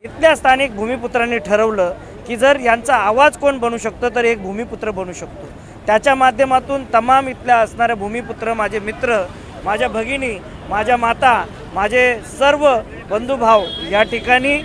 इथल्या स्थानिक भूमिपुत्रांनी ठरवलं की जर यांचा आवाज कोण बनू शकतो तर एक भूमिपुत्र बनू शकतो। त्याच्या माध्यमातून तमाम इथल्या असणारे भूमिपुत्र, माझे मित्र, माझ्या भगिनी, माझ्या माता, माझे सर्व बंधुभाव या ठिकाणी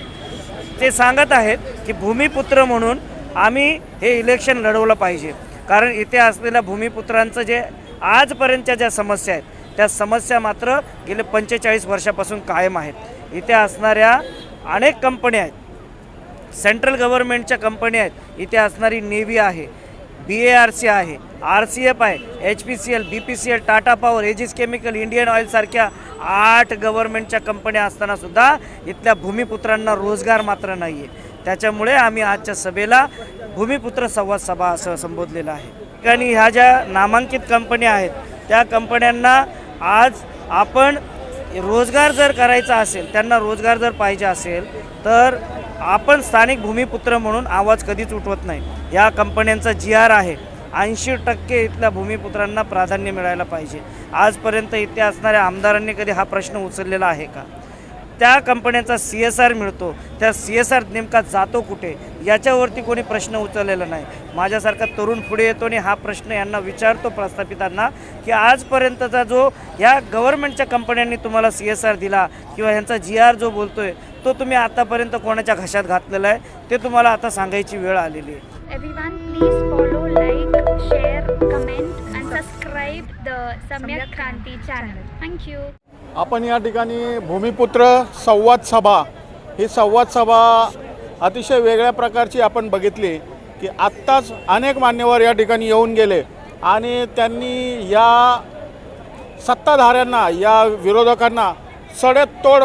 ते सांगत आहेत की भूमिपुत्र म्हणून आम्ही हे इलेक्शन लढवलं पाहिजे। कारण इथे असलेल्या भूमिपुत्रांचं जे आजपर्यंतच्या ज्या समस्या आहेत त्या समस्या मात्र गेले 45 वर्षापासून कायम आहेत। इथे असणाऱ्या अनेक कंपन्या आहेत, सेंट्रल गव्हर्नमेंटच्या कंपन्या आहेत। इथे असणारी नेव्ही आहे, BARC आहे, RCF आहे, HPCL, BPCL, Tata Power, Aegis Chemical, Indian Oil सारख्या 8 गव्हर्नमेंटच्या कंपन्या असताना सुद्धा इथल्या भूमिपुत्रांना रोजगार मात्र नाही आहे। त्याच्यामुळे आम्ही आजच्या सभेला भूमिपुत्र संवाद सभा असं संबोधलेलं आहे। आणि ह्या ज्या नामांकित कंपन्या आहेत त्या कंपन्यांना आज आपण रोजगार जर करायचा असेल, त्यांना रोजगार जर पाहिजे असेल तर आपण स्थानिक भूमिपुत्र म्हणून आवाज कधीच उठवत नाही। या कंपन्यांचा GR आहे, 80% इथल्या भूमिपुत्रांना प्राधान्य मिळायला पाहिजे। आजपर्यंत इथे असणाऱ्या आमदारांनी कधी हा प्रश्न उचललेला आहे का? त्या कंपन्यांचा CSR मिळतो, त्या CSR नेमका जातो कुठे याच्यावरती कोणी प्रश्न उचललेला नाही। माझ्यासारखा तरुण पुढे येतो आणि हा प्रश्न यांना विचारतो प्रस्थापितांना की आजपर्यंतचा जो या गव्हर्नमेंटच्या कंपन्यांनी तुम्हाला CSR दिला किंवा यांचा GR जो बोलतोय तो तुम्ही आतापर्यंत कोणाच्या घशात घातलेला आहे ते तुम्हाला आता सांगायची वेळ आलेली आहे। Everyone, please follow, like, share, comment and subscribe the Samyak Kranti channel. Thank you. आपण या ठिकाणी भूमिपुत्र संवाद सभा ही संवाद सभा अतिशय वेगळ्या प्रकारची आपण बघितली की आत्ताच अनेक मान्यवर या ठिकाणी येऊन गेले आणि त्यांनी या सत्ताधाऱ्यांना, या विरोधकांना सडेतोड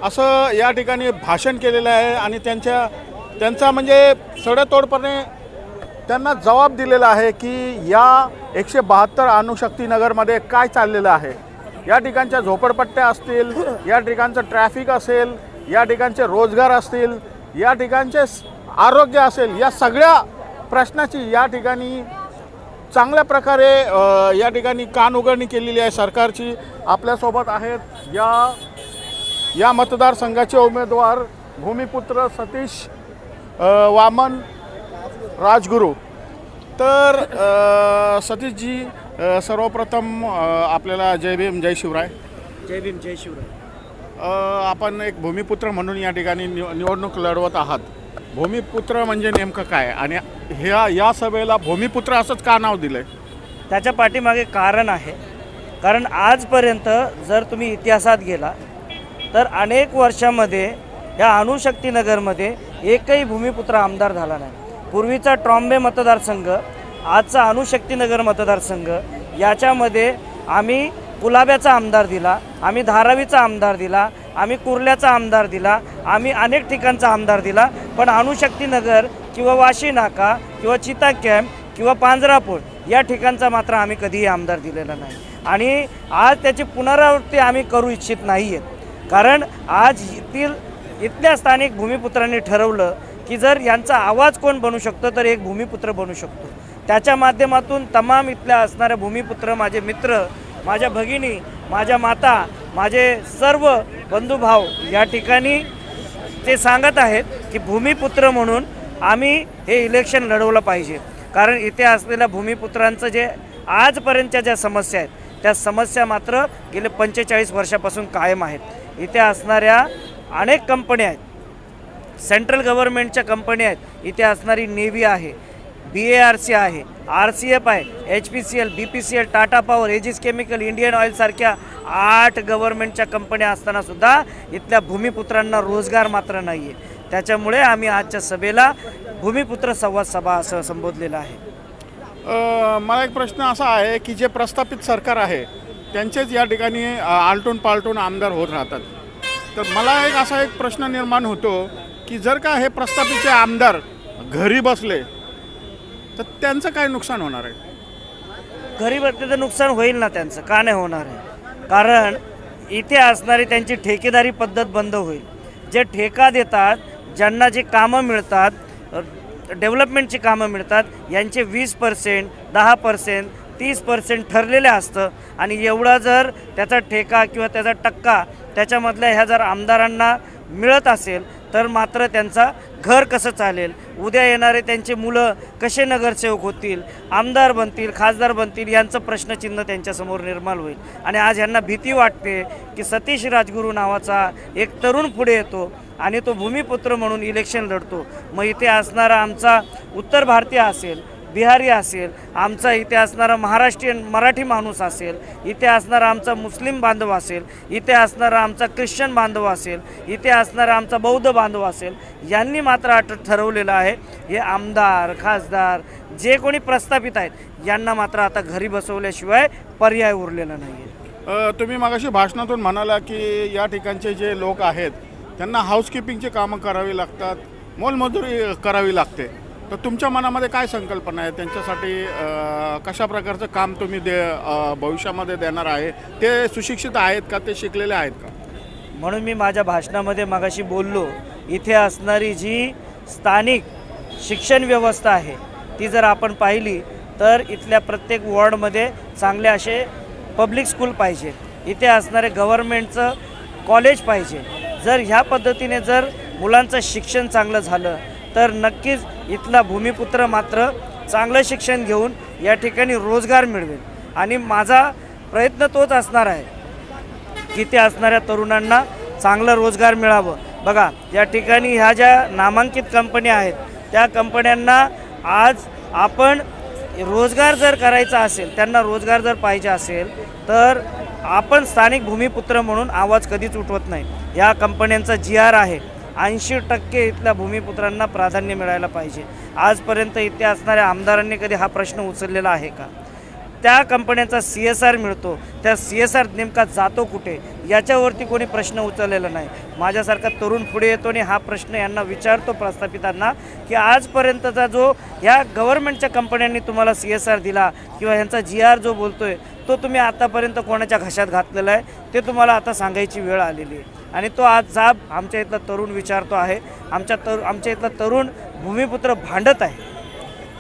असं या ठिकाणी भाषण केलेलं आहे आणि त्यांचा म्हणजे सडेतोडपणे त्यांना जबाब दिलेला आहे की या 172 अणुशक्तीनगरमध्ये काय चाललेलं आहे। या ठिकाणच्या झोपडपट्ट्या असतील, या ठिकाणचं ट्रॅफिक असेल, या ठिकाणचे रोजगार असतील, या ठिकाणचे आरोग्य असेल, या सगळ्या प्रश्नाची या ठिकाणी चांगल्या प्रकारे या ठिकाणी कानउघडणी केलेली आहे सरकारची। आपल्यासोबत आहेत या मतदारसंघाचे उमेदवार भूमिपुत्र सतीश वामन राजगुरू। तर सतीशजी, सर्वप्रथम आपल्याला जय भीम, जय शिवराय। जय भीम, जय शिवराय। आपण एक भूमिपुत्र म्हणून या ठिकाणी निवडणूक लढवत आहात। भूमिपुत्र म्हणजे नेमकं काय आणि या सभेला भूमिपुत्र असंच का नाव दिलं आहे? त्याच्या पाठीमागे कारण आहे। कारण आजपर्यंत जर तुम्ही इतिहासात गेला तर अनेक वर्षामध्ये या अणुशक्तीनगरमध्ये एकही भूमिपुत्र आमदार झाला नाही। पूर्वीचा ट्रॉम्बे मतदारसंघ, आजचा अणुशक्तीनगर मतदारसंघ, याच्यामध्ये आम्ही कुलाब्याचा आमदार दिला, आम्ही धारावीचा आमदार दिला, आम्ही कुर्ल्याचा आमदार दिला, आम्ही अनेक ठिकाणचा आमदार दिला, पण अणुशक्तीनगर किंवा वाशी नाका किंवा चिता कॅम्प किंवा पांजरापूर या ठिकाणचा मात्र आम्ही कधीही आमदार दिलेला नाही। आणि आज त्याची पुनरावृत्ती आम्ही करू इच्छित नाही आहेत। कारण आज इथल्या स्थानिक भूमिपुत्रांनी ठरवलं की जर यांचा आवाज कोण बनू शकतो तर एक भूमिपुत्र बनू शकतो। त्याच्या माध्यमातून तमाम इथल्या असणाऱ्या भूमिपुत्र, माझे मित्र, माझ्या भगिनी, माझ्या माता, माझे सर्व बंधुभाव या ठिकाणी ते सांगत आहेत की भूमिपुत्र म्हणून आम्ही हे इलेक्शन लढवलं पाहिजे। कारण इथे असलेल्या भूमिपुत्रांचं जे आजपर्यंतच्या ज्या समस्या आहेत त्या समस्या मात्र गेले 45 वर्षापासून कायम आहेत। इथे असणाऱ्या अनेक कंपन्या आहेत, सेंट्रल गव्हर्नमेंटच्या कंपन्या आहेत। इथे असणारी नेव्ही आहे, BARC आहे, RCF आहे, HPCL, BPCL, Tata Power, Aegis Chemical, Indian Oil सारख्या 8 गव्हर्नमेंटच्या कंपन्या असताना सुद्धा इथल्या भूमिपुत्रांना रोजगार मात्र नाही आहे। त्याच्यामुळे आम्ही आजच्या सभेला भूमिपुत्र संवाद सभा असं संबोधलेलं आहे। मला एक प्रश्न असा आहे की जे प्रस्थापित सरकार आहे त्यांचेच या ठिकाणी आलटून पालटून आमदार होत राहतात। तर मला असा एक प्रश्न निर्माण होतो की जर का हे प्रस्थापितचे आमदार घरी बसले तर त्यांचं काय नुकसान होणार आहे? घरी बसल्याचं नुकसान होईल ना त्यांचं, का नाही होणार आहे? कारण इथे असणारी त्यांची ठेकेदारी पद्धत बंद होईल। जे ठेका देतात, ज्यांना जे कामं मिळतात, डेव्हलपमेंटची कामं मिळतात, यांचे 20%, 10%, 30% ठरलेले असतं आणि एवढा जर त्याचा ठेका किंवा त्याचा टक्का त्याच्यामधल्या ह्या जर आमदारांना मिळत असेल तर मात्र त्यांचा घर कसं चालेल, उद्या येणारे त्यांचे मुलं कसे नगरसेवक होतील, आमदार बनतील, खासदार बनतील, यांचं प्रश्नचिन्ह त्यांच्यासमोर निर्माण होईल. आणि आज यांना भीती वाटते की सतीश राजगुरू नावाचा एक तरुण पुढे येतो आणि तो भूमिपुत्र म्हणून इलेक्शन लढतो. मग इथे असणारा आमचा उत्तर भारतीय असेल, बिहारी असेल, आमचा इथे असणारा महाराष्ट्रीयन मराठी माणूस असेल, इथे असणारा आमचा मुस्लिम बांधव असेल, इथे असणारा आमचा ख्रिश्चन बांधव असेल, इथे असणारा आमचा बौद्ध बांधव असेल, यांनी मात्र ठरवलेलं आहे हे आमदार खासदार जे कोणी प्रस्थापित आहेत यांना मात्र आता घरी बसवल्याशिवाय पर्याय उरलेला नाही आहे. तुम्ही मगाशी भाषणातून म्हणाला की या ठिकाणचे जे लोक आहेत त्यांना हाऊसकीपिंगची कामं करावी लागतात, मोलमजुरी करावी लागते. तर तुमच्या मनामध्ये काय संकल्पना आहे त्यांच्यासाठी? कशा प्रकारचं काम तुम्ही भविष्यामध्ये देणार आहे? ते सुशिक्षित आहेत का, ते शिकलेले आहेत का? म्हणून मी माझ्या भाषणामध्ये मगाशी बोललो, इथे असणारी जी स्थानिक शिक्षण व्यवस्था आहे ती जर आपण पाहिली तर इथल्या प्रत्येक वॉर्डमध्ये चांगले असे पब्लिक स्कूल पाहिजे, इथे असणारे गव्हर्नमेंटचं कॉलेज पाहिजे. जर ह्या पद्धतीने जर मुलांचं शिक्षण चांगलं झालं तर नक्कीच इथला भूमिपुत्र मात्र चांगलं शिक्षण घेऊन या ठिकाणी रोजगार मिळवेल. आणि माझा प्रयत्न तोच असणार आहे की ते असणाऱ्या तरुणांना चांगलं रोजगार मिळावं. बघा, या ठिकाणी ह्या ज्या नामांकित कंपन्या आहेत त्या कंपन्यांना आज आपण रोजगार जर करायचा असेल, त्यांना रोजगार जर पाहिजे असेल तर आपण स्थानिक भूमिपुत्र म्हणून आवाज कधीच उठवत नाही. या कंपन्यांचा GR आहे, 80% इथल्या भूमिपुत्रांना प्राधान्य मिळायला पाहिजे. आजपर्यंत इथे असणाऱ्या आमदारांनी कधी हा प्रश्न उचललेला आहे का? त्या कंपन्यांचा CSR मिळतो, त्या CSR नेमका जातो कुठे याच्यावरती कोणी प्रश्न उचललेला नाही. माझ्यासारखा तरुण पुढे येतो आणि हा प्रश्न यांना विचारतो प्रस्थापितांना की आजपर्यंतचा जो या गव्हर्नमेंटच्या कंपन्यांनी तुम्हाला CSR दिला किंवा ह्यांचा GR जो बोलतोय तो तुम्ही आतापर्यंत कोणाच्या घशात घातलेला आहे ते तुम्हाला आता सांगायची वेळ आलेली आहे. आणि तो आज जाब आमच्या इथला तरुण विचारतो आहे. आमच्या इथला तरुण भूमिपुत्र भांडत आहे.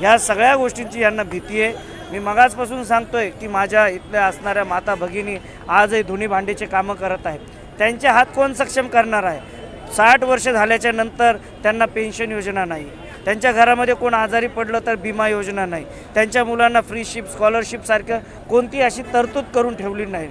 ह्या सगळ्या गोष्टींची यांना भीती आहे. मी मगाचपासून सांगतोय की माझ्या इथल्या असणाऱ्या माता भगिनी आजही धुणी भांडीचे कामं करत आहेत. त्यांचे हात कोण सक्षम करणार आहे? 60 वर्ष झाल्याच्या नंतर त्यांना पेन्शन योजना नाही, त्यांच्या घरामध्ये कोण आजारी पडलं तर विमा योजना नाही, त्यांच्या मुलांना फ्रीशिप स्कॉलरशिपसारखं कोणती अशी तरतूद करून ठेवली नाही.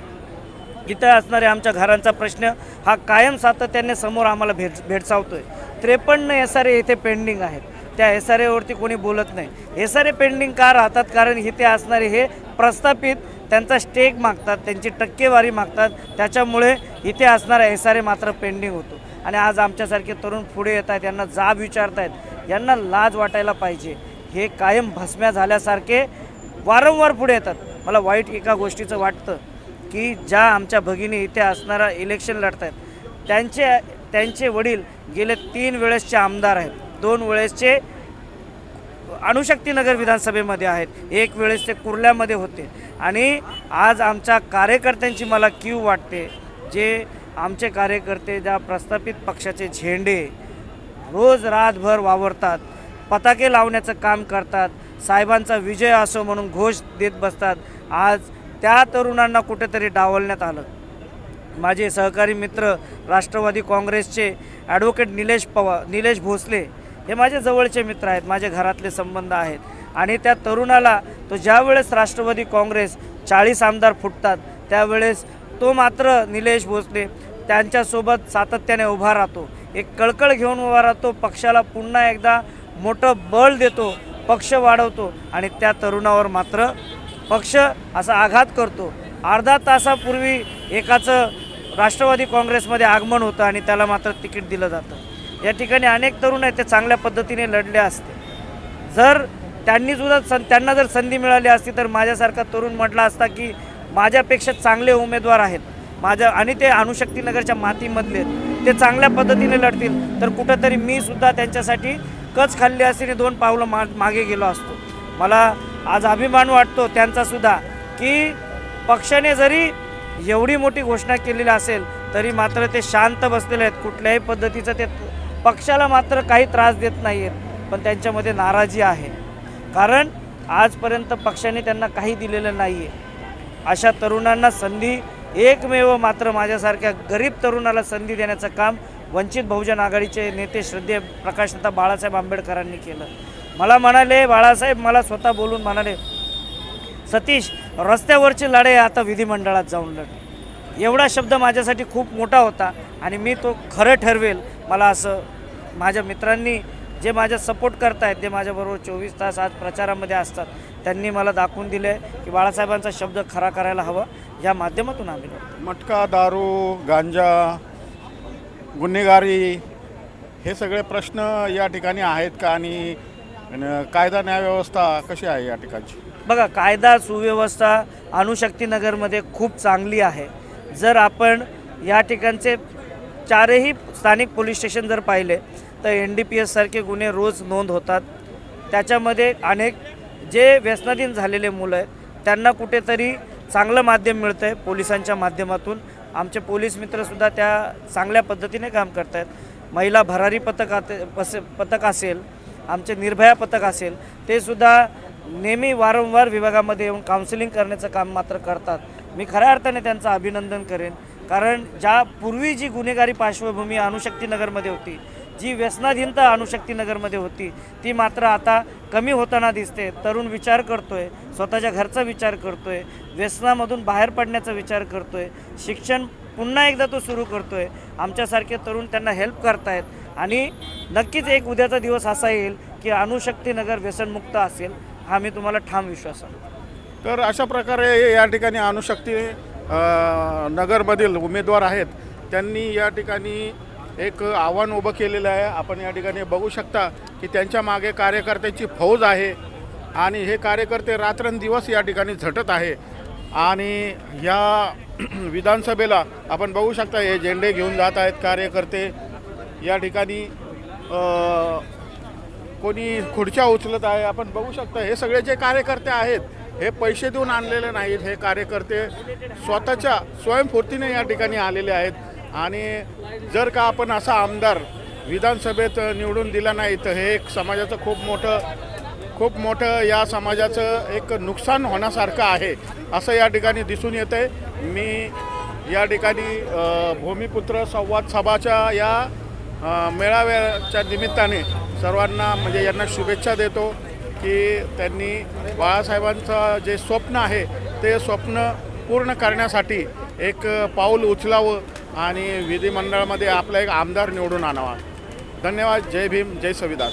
इथं असणाऱ्या आमच्या घरांचा प्रश्न हा कायम सातत्याने समोर आम्हाला भेडसावतोय. 53 SRA इथे पेंडिंग आहेत. त्या SRAवरती कोणी बोलत नाही. SRA पेंडिंग का राहतात? कारण इथे असणारे हे प्रस्थापित त्यांचा स्टेक मागतात, त्यांची टक्केवारी मागतात, त्याच्यामुळे इथे असणारा SRA मात्र पेंडिंग होतो. आणि आज आमच्यासारखे तरुण पुढे येत आहेत, यांना जाब विचारत आहेत, यांना लाज वाटायला पाहिजे. हे कायम भस्म्या झाल्यासारखे वारंवार पुढे येतात. मला वाईट एका गोष्टीचं वाटतं की ज्या आमच्या भगिनी इथे असणारा इलेक्शन लढत आहेत त्यांचे वडील गेले 3 वेळेसचे आमदार आहेत, 2 वेळेसचे अणुशक्तीनगर विधानसभेमध्ये आहेत, 1 वेळेस ते कुर्ल्यामध्ये होते. आणि आज आमच्या कार्यकर्त्यांची मला कीव वाटते. जे आमचे कार्यकर्ते ज्या प्रस्थापित पक्षाचे झेंडे रोज रातभर वावरतात, पताके लावण्याचं काम करतात, साहेबांचा विजय असो म्हणून घोष देत बसतात, आज त्या तरुणांना कुठेतरी डावलण्यात आलं. माझे सहकारी मित्र राष्ट्रवादी काँग्रेसचे ॲडव्होकेट निलेश भोसले हे माझे जवळचे मित्र आहेत, माझे घरातले संबंध आहेत. आणि त्या तरुणाला तो ज्यावेळेस राष्ट्रवादी काँग्रेस 40 आमदार फुटतात त्यावेळेस तो मात्र निलेश भोसले त्यांच्यासोबत सातत्याने उभा राहतो, एक कळकळ घेऊन उभा राहतो, पक्षाला पुन्हा एकदा मोठं बळ देतो, पक्ष वाढवतो. आणि त्या तरुणावर मात्र पक्ष असा आघात करतो. अर्धा तासापूर्वी एकाचं राष्ट्रवादी काँग्रेसमध्ये आगमन होतं आणि त्याला मात्र तिकीट दिलं जातं. या ठिकाणी अनेक तरुण आहेत, ते चांगल्या पद्धतीने लढले असते. जर त्यांना जर संधी मिळाली असती तर माझ्यासारखा तरुण म्हटला असता की माझ्यापेक्षा चांगले उमेदवार आहेत आणि ते अणुशक्तीनगरच्या मातीमधले, ते चांगल्या पद्धतीने लढतील तर कुठंतरी मी सुद्धा त्यांच्यासाठी कच खाल्ली असती आणि 2 पावलं मागे गेलो असतो. मला आज अभिमान वाटतो त्यांचासुद्धा की पक्षाने जरी एवढी मोठी घोषणा केलेली असेल तरी मात्र ते शांत बसलेले आहेत. कुठल्याही पद्धतीचं ते पक्षाला मात्र काही त्रास देत नाही आहेत. पण त्यांच्यामध्ये नाराजी आहे, कारण आजपर्यंत पक्षाने त्यांना काही दिलेलं नाही आहे. अशा तरुणांना संधी एकमेव मात्र माझ्यासारख्या गरीब तरुणाला संधी देण्याचं काम वंचित बहुजन आघाडीचे नेते श्रद्धेय प्रकाशनाथा बाळासाहेब आंबेडकरांनी केलं. मला म्हणाले, बाळासाहेब मला स्वतः बोलून म्हणाले, सतीश रस्त्यावरची लढाई आता विधिमंडळात जाऊन लढ. एवढा शब्द माझ्यासाठी खूप मोठा होता आणि मी तो खरं ठरवेल. मला असं माझ्या मित्रांनी जे माझ्या सपोर्ट करतायत, जे माझ्याबरोबर 24 तास आज प्रचारामध्ये असतात, त्यांनी मला दाखवून दिले की बाळासाहेबांचा शब्द खरा करायला हवा. या माध्यमातून आम्ही लढतो. मटका, दारू, गांजा, गुन्हेगारी हे सगळे प्रश्न या ठिकाणी आहेत का? आणि कायदा न्यायव्यवस्था कशी आहे या ठिकाणची? बघा, कायदा सुव्यवस्था अणुशक्तीनगरमध्ये खूप चांगली आहे. जर आपण या ठिकाणचे 4ही स्थानिक पोलीस स्टेशन जर पाहिले तर NDPS सारखे गुन्हे रोज नोंद होतात. त्याच्यामध्ये अनेक जे व्यसनाधीन झालेले मुलं आहेत त्यांना कुठेतरी चांगलं माध्यम मिळतं आहे पोलिसांच्या माध्यमातून. आमचे पोलीस मित्रसुद्धा त्या चांगल्या पद्धतीने काम करत आहेत. महिला भरारी पथक असेल, आमचे निर्भया पथक असेल, ते सुद्धा नेहमी वारंवार विभागामध्ये येऊन काउन्सिलिंग करण्याचं काम मात्र करतात. मी खऱ्या अर्थाने त्यांचं अभिनंदन करेन. कारण ज्या पूर्वी जी गुन्हेगारी पार्श्वभूमी अणुशक्तीनगरमध्ये होती, जी व्यसनाधीनता अणुशक्तीनगरमध्ये होती, ती मात्र आता कमी होताना दिसते. तरुण विचार करतोय, स्वतःच्या घरचा विचार करतोय, व्यसनामधून बाहेर पडण्याचा विचार करतोय, शिक्षण पुन्हा एकदा तो सुरू करतोय. आमच्यासारखे तरुण त्यांना हेल्प करतायत आणि नक्कीच एक उद्याचा दिवस असा येईल की अणुशक्तीनगर व्यसनमुक्त असेल. हा मी तुम्हाला ठाम विश्वास आहे. तर अशा प्रकारे या ठिकाणी अणुशक्ती नगरमधील उमेदवार आहेत, त्यांनी या ठिकाणी एक आव्हान उभं केलेलं आहे. आपण या ठिकाणी बघू शकता की त्यांच्या मागे कार्यकर्त्यांची फौज आहे आणि हे कार्यकर्ते रात्रंदिवस या ठिकाणी झटत आहे. आणि या विधानसभेला आपण बघू शकता हे झेंडे घेऊन जात आहेत कार्यकर्ते. या ठिकाणी कोणी खुर्च्या उचलत आहे. आपण बघू शकता हे सगळे जे कार्यकर्ते आहेत हे पैसे देऊन आणलेले नाहीत. हे कार्यकर्ते स्वतःच्या स्वयंस्फूर्तीने या ठिकाणी आलेले आहेत. आणि जर का आपण असा आमदार विधानसभेत निवडून दिला नाही तर हे एक समाजाचं खूप मोठं या समाजाचं एक नुकसान होण्यासारखं आहे असं या ठिकाणी दिसून येतं आहे. मी या ठिकाणी भूमिपुत्र संवाद सभाच्या या मेळाव्याच्या निमित्ताने सर्वांना म्हणजे यांना शुभेच्छा देतो की त्यांनी बाळासाहेबांचं जे स्वप्न आहे ते स्वप्न पूर्ण करण्यासाठी एक पाऊल उचलावं आणि विधिमंडळामध्ये आपला एक आमदार निवडून आणावा. धन्यवाद. जय भीम, जय संविधान.